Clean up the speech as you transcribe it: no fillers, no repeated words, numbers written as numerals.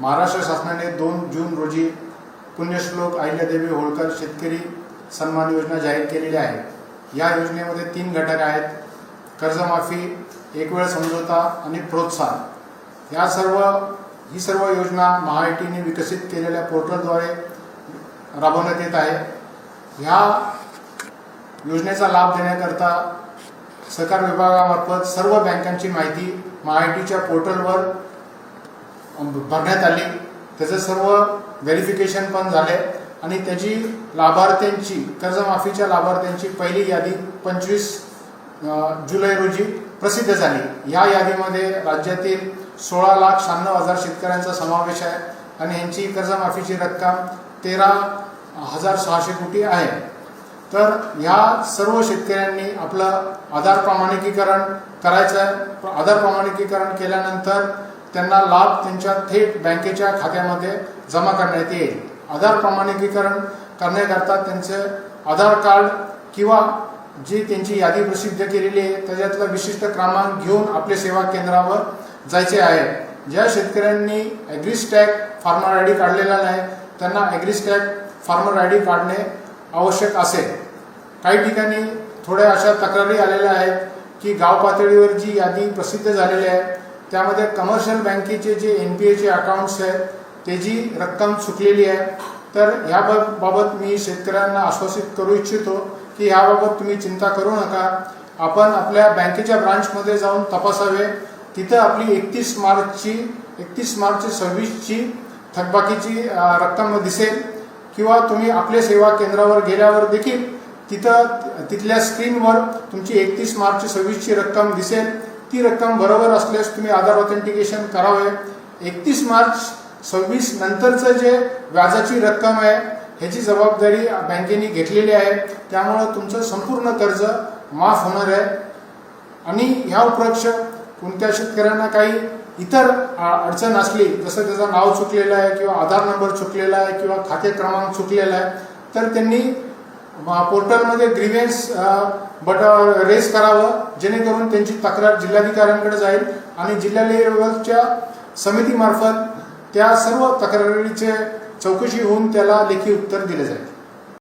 महाराष्ट्र शासनाने 2 जून रोजी पुण्यश्लोक अहिल्यादेवी होळकर शेतकरी सन्मान योजना जाहीर केलेली आहे। या योजनेमध्ये 3 घटक आहेत: कर्जमाफी, एक वेळ समझोता आणि प्रोत्साहन। ही सर्व योजना महाआयटीने विकसित केलेल्या पोर्टलद्वारे राबवण्यात येत आहे। ह्या योजनेचा लाभ देण्याकरता सहकार विभागामार्फत सर्व बँकांची माहिती महाआयटीच्या पोर्टलवर भरण्यात आली। त्याचे सर्व व्हेरिफिकेशन पण झाले आणि त्याची लाभार्थ्यांची कर्जमाफीच्या लाभार्थ्यांची पहिली यादी 25 जुलै रोजी प्रसिद्ध झाली। या यादीमध्ये राज्यातील 16,96,000 शेतकऱ्यांचा समावेश आहे आणि यांची कर्जमाफीची रक्कम 13,600 कोटी आहे। तर या सर्व शेतकऱ्यांनी आपलं आधार प्रमाणिकीकरण करायचं आहे। आधार प्रमाणिकीकरण केल्यानंतर त्यांना लाभ त्यांच्या थेट बँकेच्या खात्यामध्ये जमा करण्यात येईल। आधार प्रमाणिकीकरण करण्याकरता त्यांचे आधार कार्ड किंवा जी त्यांची यादी प्रसिद्ध केलेली आहे त्याच्यातला विशिष्ट क्रमांक घेऊन आपल्या सेवा केंद्रावर जायचे आहे। ज्या शेतकऱ्यांनी ॲग्रीस्टॅग फार्मर आयडी काढलेला नाही त्यांना ॲग्रीस्टॅग फार्मर आयडी काढणे आवश्यक असेल। काही ठिकाणी थोड्या अशा तक्रारी आलेल्या आहेत की गाव पातळीवर जी यादी प्रसिद्ध झालेली आहे त्यामध्ये कमर्शियल बँकेचे जे NPAचे अकाउंट्स आहेत त्याची रक्कम चुकलेली आहे। तर याबाबत मी शेतकऱ्यांना आश्वासित करू इच्छितो की याबाबत तुम्ही चिंता करू नका। आपण आपल्या बँकेच्या ब्रांचमध्ये जाऊन तपासावे। तिथं आपली 31 मार्च 26ची थकबाकीची रक्कम दिसेल किंवा तुम्ही आपल्या सेवा केंद्रावर गेल्यावर देखील तिथल्या स्क्रीनवर तुमची 31 मार्च 26ची रक्कम दिसेल। ती रक्कम बरोबर असल्यास तुम्ही आधार ऑथेंटिकेशन करावे। 31 मार्च 26 नंतरचं जे व्याजाची रक्कम आहे ह्याची जबाबदारी बँकेने घेतलेली आहे, त्यामुळे तुमचं संपूर्ण कर्ज माफ होणार आहे। आणि ह्या उपरक्ष कोणत्या शेतकऱ्यांना काही इतर अडचण असली, जसं त्याचं नाव चुकलेलं आहे किंवा आधार नंबर चुकलेला आहे किंवा खाते क्रमांक चुकलेला आहे, तर त्यांनी पोर्टलमध्ये ग्रीव्हन्स रेज करावं, जेणेकरून त्यांची तक्रार जिल्हाधिकाऱ्यांकडे जाईल आणि जिल्हा लेवलच्या समितीमार्फत त्या सर्व तक्रारीचे चौकशी होऊन त्याला लेखी उत्तर दिले जाईल।